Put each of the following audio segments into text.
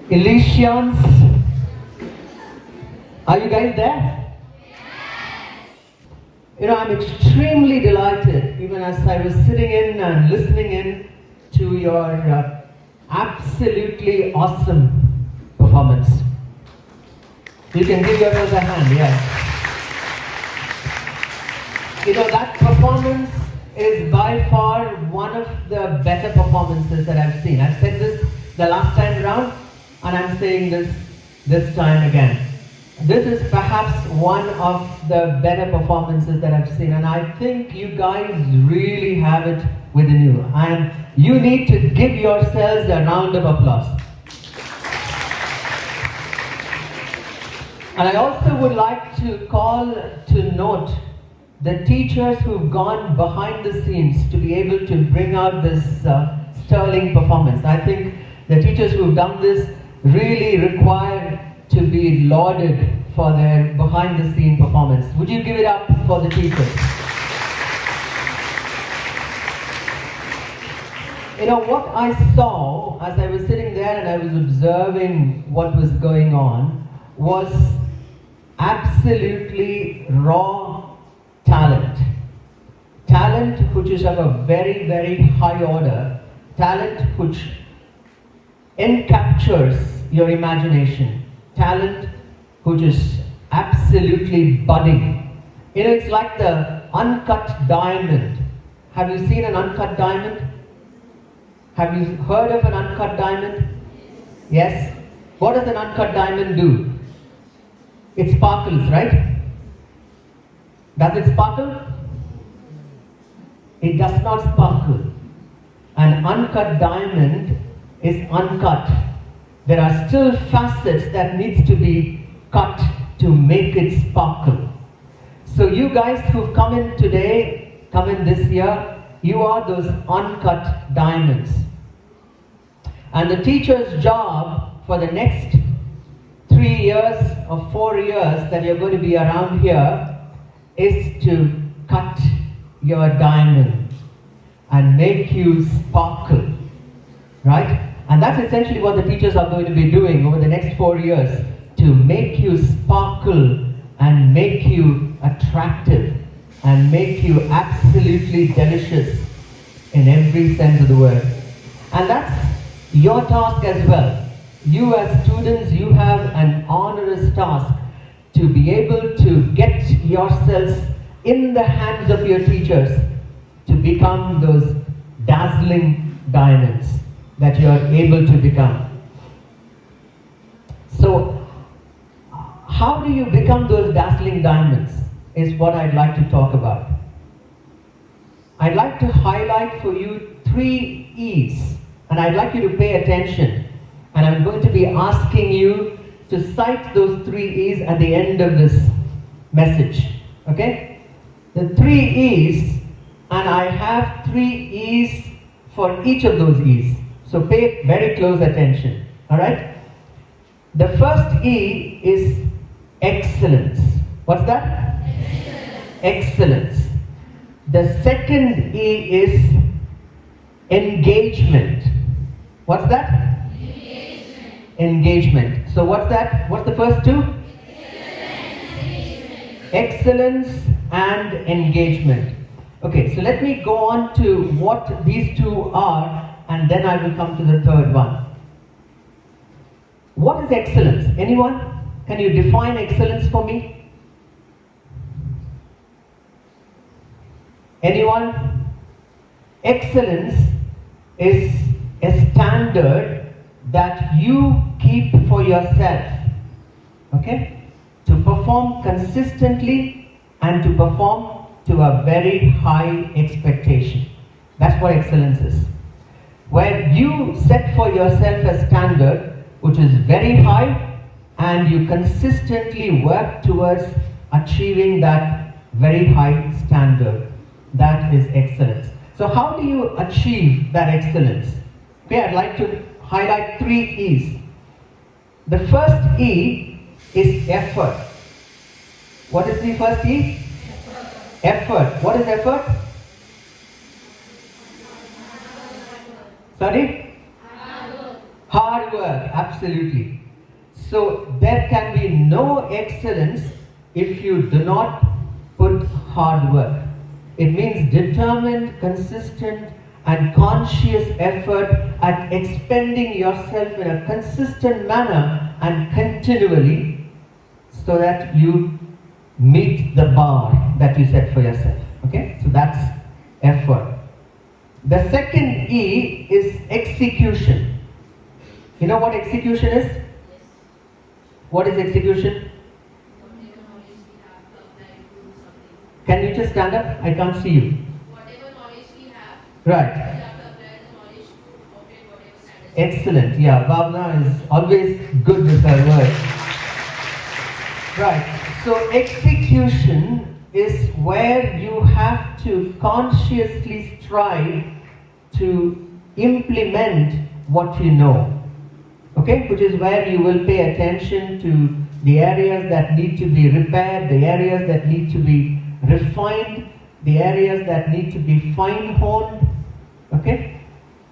Elysians. Are you guys there? You know, I'm extremely delighted, even as I was sitting in and listening in to your absolutely awesome performance. You can give yourselves a hand, yeah. You know, that performance is by far one of the better performances that I've seen. I've said this the last time around, and I'm saying this time again. This is perhaps one of the better performances that I've seen, and I think you guys really have it within you, and you need to give yourselves a round of applause. And I also would like to call to note the teachers who've gone behind the scenes to be able to bring out this sterling performance. I think the teachers who've done this really require to be lauded for their behind the scene performance. Would you give it up for the teachers? You know, what I saw as I was sitting there and I was observing what was going on was absolutely raw talent. Talent which is of a very, very high order. Talent which encaptures your imagination. Talent which is absolutely budding. You know, it's like the uncut diamond. Have you seen an uncut diamond? Have you heard of an uncut diamond? Yes? What does an uncut diamond do? It sparkles, right? Does it sparkle? It does not sparkle. An uncut diamond is uncut. There are still facets that needs to be cut to make it sparkle. So you guys who've come in today, come in this year, you are those uncut diamonds. And the teacher's job for the next 3 years or 4 years that you're going to be around here is to cut your diamond and make you sparkle, right? And that's essentially what the teachers are going to be doing over the next 4 years, to make you sparkle and make you attractive and make you absolutely delicious in every sense of the word. And that's your task as well. You as students, you have an onerous task to be able to get yourselves in the hands of your teachers to become those dazzling diamonds that you are able to become. So, how do you become those dazzling diamonds is what I'd like to talk about. I'd like to highlight for you 3 E's, and I'd like you to pay attention. And I'm going to be asking you to cite those 3 E's at the end of this message. Okay? The 3 E's, and I have 3 E's for each of those E's. So pay very close attention. Alright? The first E is excellence. What's that? Excellence. The second E is engagement. What's that? Engagement. So what's that? What's the first 2? Excellence and engagement. Okay, so let me go on to what these 2 are, and then I will come to the third one. What is excellence? Anyone? Can you define excellence for me? Anyone? Excellence is a standard that you keep for yourself, okay? To perform consistently and to perform to a very high expectation. That's what excellence is. Where you set for yourself a standard which is very high and you consistently work towards achieving that very high standard. That is excellence. So how do you achieve that excellence? Okay, I'd like to highlight 3 E's. The first E is effort. What is the first E? Effort. What is effort? Sorry? Hard work, absolutely. So there can be no excellence if you do not put hard work. It means determined, consistent, and conscious effort at expending yourself in a consistent manner and continually, so that you meet the bar that you set for yourself. Okay? So that's effort. The second E is execution. You know what execution is? What is execution? Can you just stand up? I can't see you. Whatever knowledge we have, Right. we have to apply the knowledge to obtain whatever standards. Excellent. Yeah, Bhavna is always good with her words. Right. So execution is where you have to consciously strive to implement what you know. Okay? Which is where you will pay attention to the areas that need to be repaired, the areas that need to be refined, the areas that need to be fine-honed. Okay?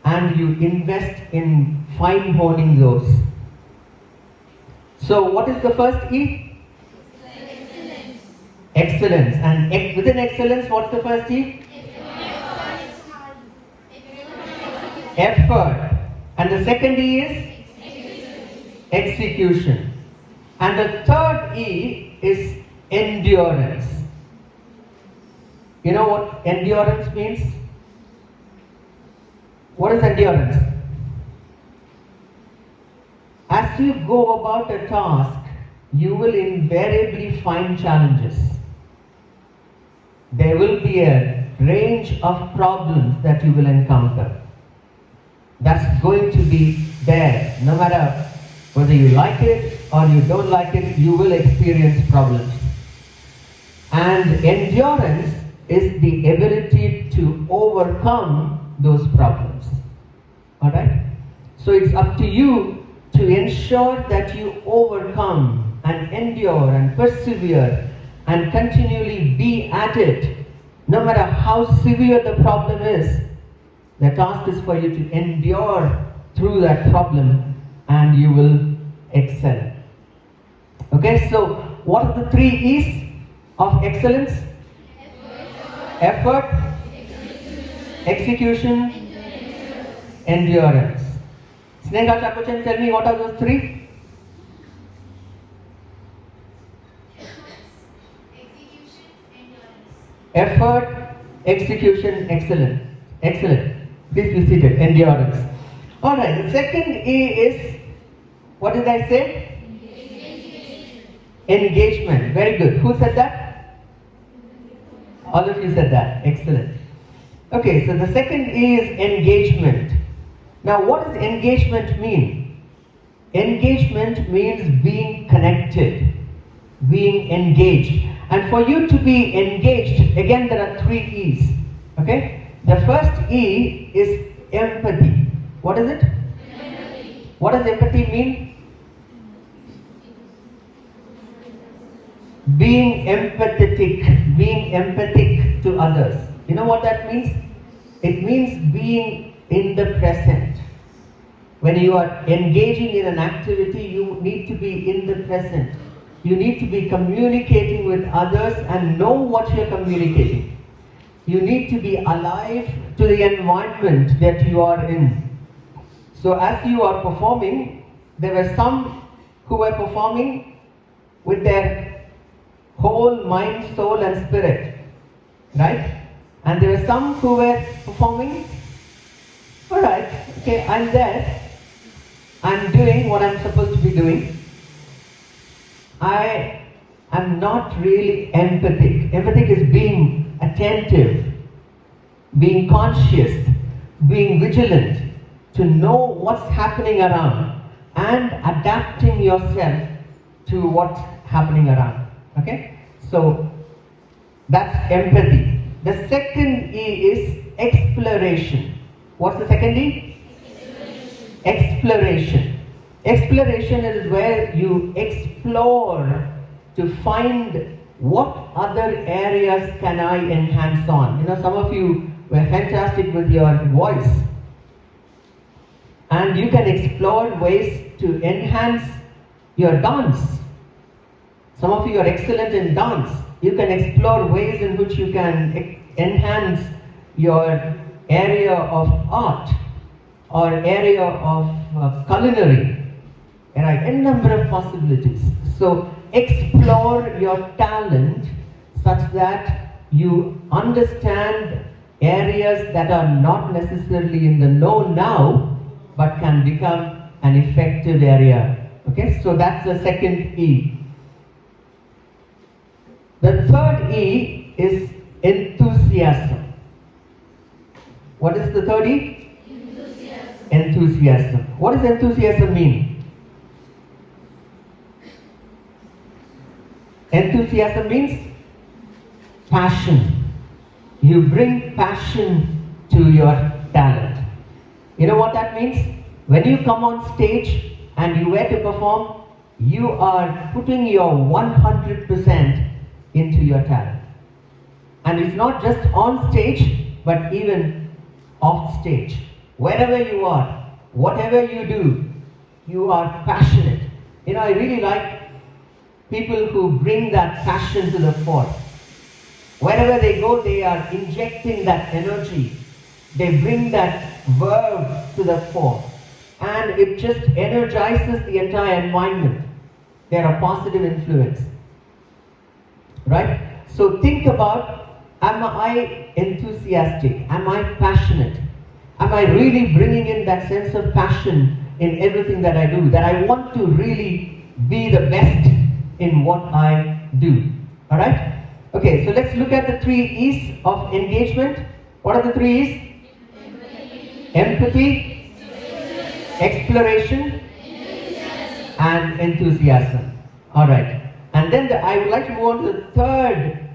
And you invest in fine-honing those. So what is the first E? Excellence. Excellence. And within excellence, what's the first E? Effort. And the second E is? Execution. And the third E is endurance. You know what endurance means? What is endurance? As you go about a task, you will invariably find challenges. There will be a range of problems that you will encounter. That's going to be there. No matter whether you like it or you don't like it, you will experience problems. And endurance is the ability to overcome those problems. Alright? So it's up to you to ensure that you overcome and endure and persevere and continually be at it. No matter how severe the problem is, the task is for you to endure through that problem and you will excel. Okay, so what are the three E's of excellence? Effort, execution, endurance. Sneha Chakuchan, tell me what are those three? Execution, endurance. Effort, execution, excellent. Please be seated. Endurance. Alright, the second E is, what did I say? Engagement. Very good. Who said that? All of you said that. Excellent. Okay, so the second E is engagement. Now, what does engagement mean? Engagement means being connected, being engaged. And for you to be engaged, again, there are three E's. Okay? The first E is empathy. What is it? Empathy. What does empathy mean? Being empathic to others. You know what that means? It means being in the present. When you are engaging in an activity, you need to be in the present. You need to be communicating with others and know what you're communicating. You need to be alive to the environment that you are in. So as you are performing, there were some who were performing with their whole mind, soul and spirit. Right? And there were some who were performing, alright, okay, I'm there. I'm doing what I'm supposed to be doing. I am not really empathic. Empathic is being attentive, being conscious, being vigilant, to know what's happening around and adapting yourself to what's happening around. Okay? So that's empathy. The second E is exploration. What's the second E? Exploration. Exploration is where you explore to find what other areas can I enhance on. You know, some of you were fantastic with your voice. And you can explore ways to enhance your dance. Some of you are excellent in dance. You can explore ways in which you can enhance your area of art or area of culinary. There are a number of possibilities. So explore your talent such that you understand areas that are not necessarily in the know now, but can become an effective area. Okay, so that's the second E. The third E is enthusiasm. What is the third E? Enthusiasm. Enthusiasm. What does enthusiasm mean? Enthusiasm means passion. You bring passion to your talent. You know what that means? When you come on stage and you were to perform, you are putting your 100% into your talent. And it's not just on stage, but even off stage. Wherever you are, whatever you do, you are passionate. You know, I really like people who bring that passion to the fore. Wherever they go, they are injecting that energy. They bring that verve to the fore. And it just energizes the entire environment. They are a positive influence. Right? So think about, am I enthusiastic? Am I passionate? Am I really bringing in that sense of passion in everything that I do? That I want to really be the best in what I do. Alright? Okay, so let's look at the 3 E's of engagement. What are the 3 E's? Empathy, exploration, and enthusiasm. Alright. And then I would like to move on to the third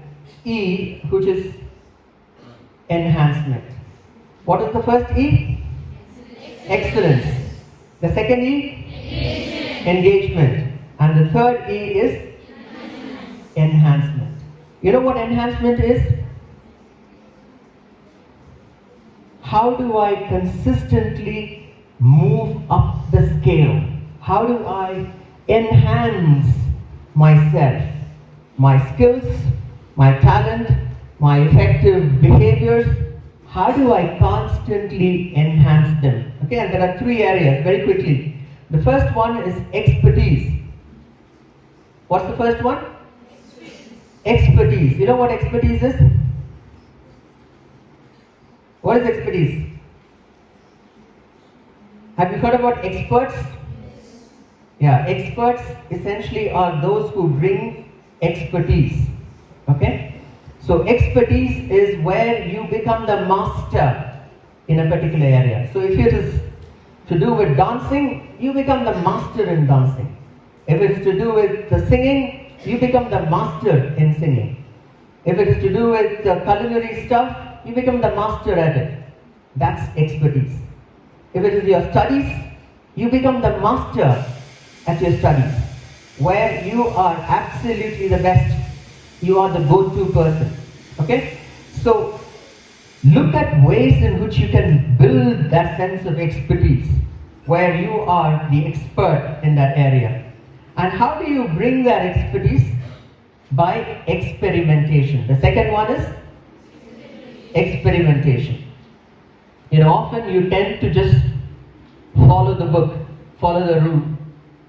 E, which is enhancement. What is the first E? Excellence. The second E? Engagement. And the third E is enhancement. You know what enhancement is? How do I consistently move up the scale? How do I enhance myself, my skills, my talent, my effective behaviors? How do I constantly enhance them? Okay, and there are 3 areas very quickly. The first one is expertise. What's the first one? Expertise. You know what expertise is? What is expertise? Have you heard about experts? Yeah, experts essentially are those who bring expertise. Okay? So expertise is where you become the master in a particular area. So if it is to do with dancing, you become the master in dancing. If it is to do with the singing, you become the master in singing. If it is to do with the culinary stuff, you become the master at it. That's expertise. If it is your studies, you become the master at your studies, where you are absolutely the best. You are the go-to person. Okay? So, look at ways in which you can build that sense of expertise, where you are the expert in that area. And how do you bring that expertise? By experimentation. The second one is experimentation. You know, often you tend to just follow the book, follow the rule,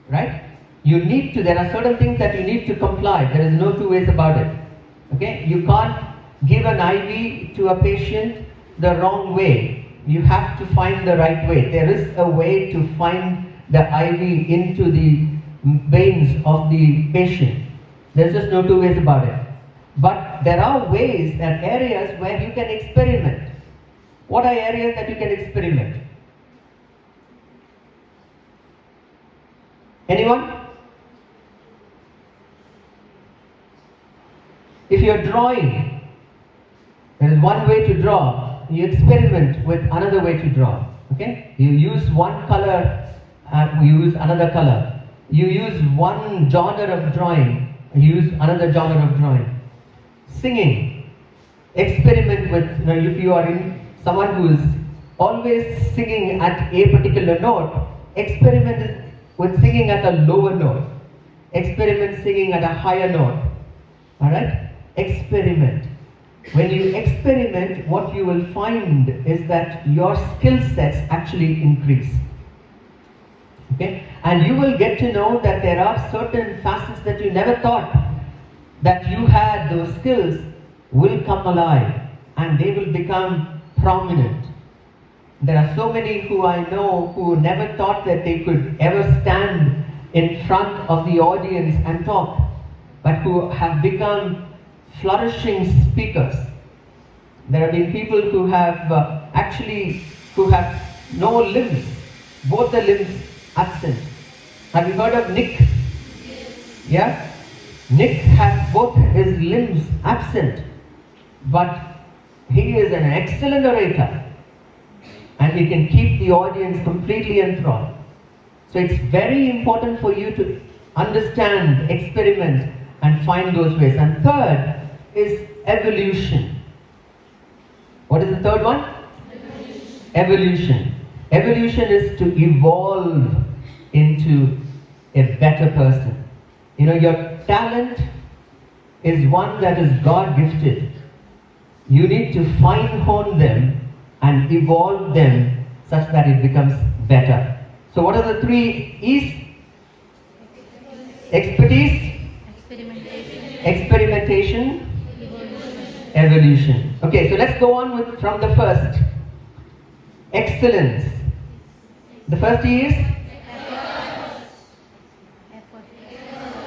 right? There are certain things that you need to comply. There is no two ways about it. Okay? You can't give an IV to a patient the wrong way. You have to find the right way. There is a way to find the IV into the veins of the patient. There's just no two ways about it. But there are ways and areas where you can experiment. What are areas that you can experiment? Anyone? If you're drawing, there is one way to draw. You experiment with another way to draw. Okay? You use one color and you use another color. You use one genre of drawing and use another genre of drawing. Singing. Experiment with, if you are someone who is always singing at a particular note. Experiment with singing at a lower note. Experiment singing at a higher note. Alright? Experiment. When you experiment, what you will find is that your skill sets actually increase. Okay? And you will get to know that there are certain facets that you never thought that you had. Those skills will come alive and they will become prominent. There are so many who I know who never thought that they could ever stand in front of the audience and talk, but who have become flourishing speakers. There have been people who have who have no limbs, both the limbs absent. Have you heard of Nick? Yeah? Nick has both his limbs absent, but he is an excellent orator and he can keep the audience completely enthralled. So it's very important for you to understand, experiment and find those ways. And third is evolution. What is the third one? Evolution. Evolution is to evolve into a better person. You know, your talent is one that is God gifted. You need to fine hone them and evolve them such that it becomes better. So what are the 3 E's? Expertise, experimentation, evolution. Okay, so let's go on with from the first. Excellence. The first E is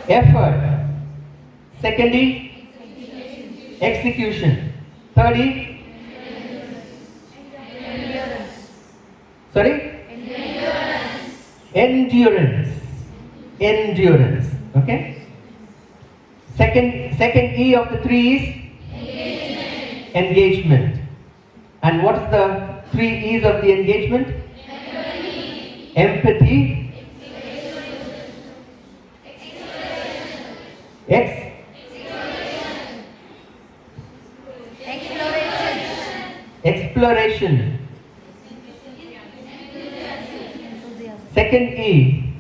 effort. Second E, execution. Third E, sorry? Endurance. Endurance. Okay? Second E of the 3 is engagement. And what's the 3 E's of the engagement? Empathy. Exploration. Second E.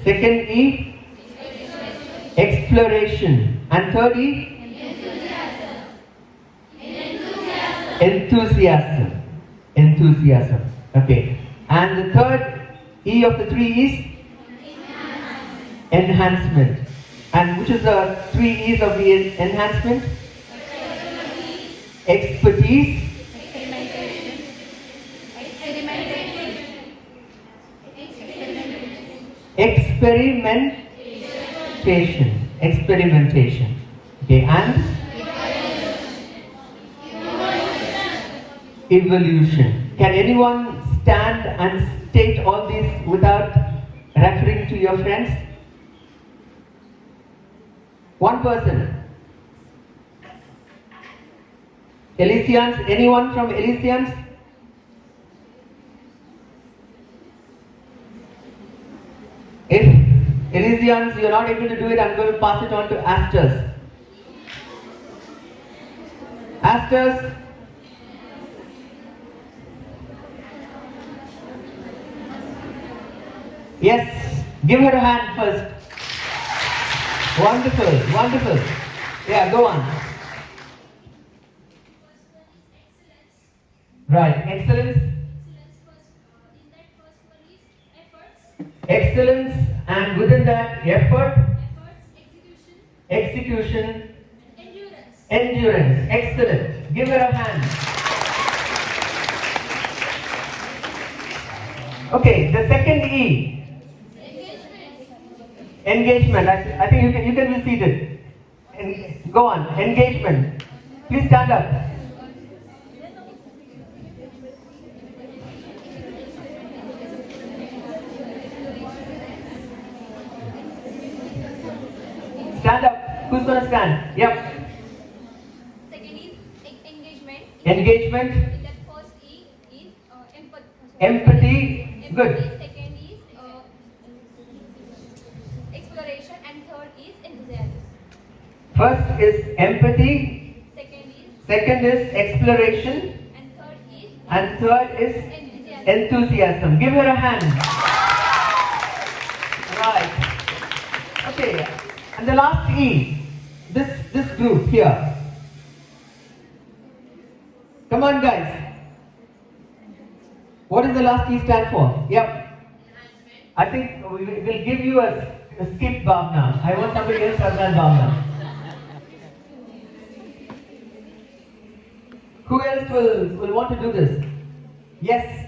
Second E. Exploration. And third E. Enthusiasm. Enthusiasm. Okay. And the third E of the 3 is enhancement. And which is the 3 E's of the enhancement? Expertise. Experimentation. Experimentation. Okay. And evolution. Can anyone stand and state all these without referring to your friends? One person. Elysians, anyone from Elysians? If Elysians, you're not able to do it, I'm going to pass it on to Asters. Asters? Yes, give her a hand first. Wonderful, wonderful. Yeah, go on. Right, excellence. Excellence, and within that, effort. Execution. Endurance. Excellent. Give her a hand. Okay, the second E. Engagement. I think you can be seated. Go on. Engagement. Please stand up. Stand up. Who's going to stand? Yep. Second is engagement. Engagement. In that first E is empathy. Empathy. Good. Second is exploration, and third is enthusiasm. First is empathy. Second is Second is exploration. and third And is third is enthusiasm. enthusiasm. Give her a hand. Right. Okay. And the last E. This group here. Come on, guys. What does the last E stand for? Yep. I think we'll give you a skip Bhavna. I want somebody else other than Bhavna. Who else will want to do this? Yes.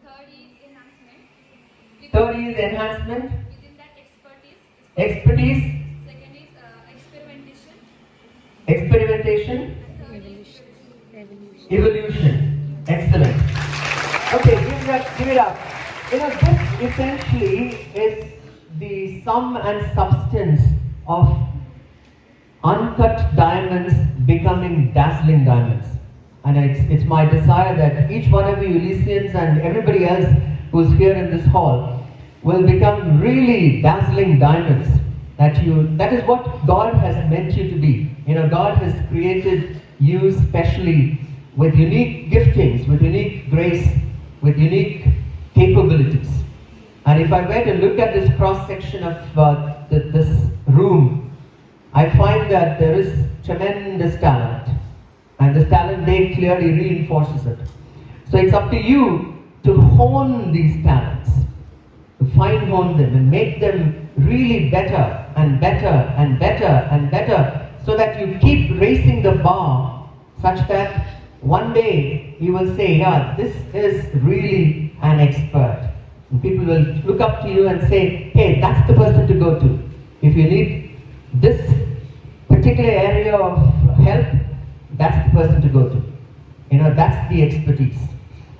Third is enhancement. Third is enhancement. Within that expertise. Expertise. Second is experimentation. Experimentation. And third is Evolution. Excellent. Okay, give it up. This essentially is the sum and substance of uncut diamonds becoming dazzling diamonds. And it's my desire that each one of you Elysians and everybody else who's here in this hall will become really dazzling diamonds. That is what God has meant you to be. God has created you specially with unique giftings, with unique grace, with unique capabilities. And if I were to look at this cross section of this room, I find that there is tremendous talent, and this talent day clearly reinforces it. So it's up to you to hone these talents, to fine hone them and make them really better and better and better and better, so that you keep raising the bar such that one day you will say, yeah, this is really an expert. And people will look up to you and say, hey, that's the person to go to. If you need this particular area of help, that's the person to go to. That's the expertise.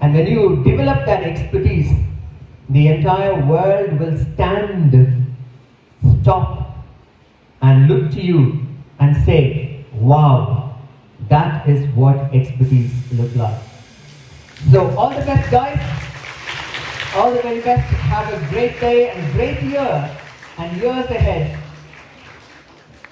And when you develop that expertise, the entire world will stand, stop, and look to you and say, wow, that is what expertise looks like. So all the best, guys. All the very best. Have a great day and great year and years ahead.